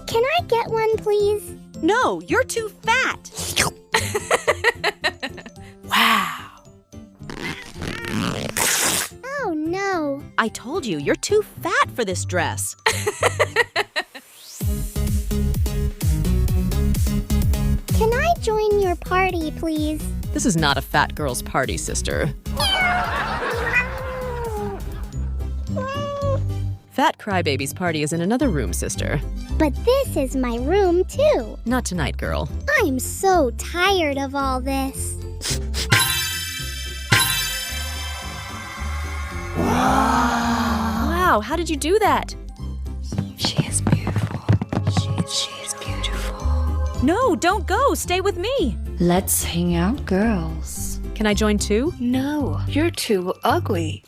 Can I get one, please? No, you're too fat. Wow. Oh, no. I told you, you're too fat for this dress. Can I join your party, please? This is not a fat girl's party, sister. Fat Crybaby's party is in another room, sister. But this is my room, too. Not tonight, girl. I'm so tired of all this. Wow, how did you do that? She is beautiful. She is beautiful. No, don't go. Stay with me. Let's hang out, girls. Can I join too? No, you're too ugly.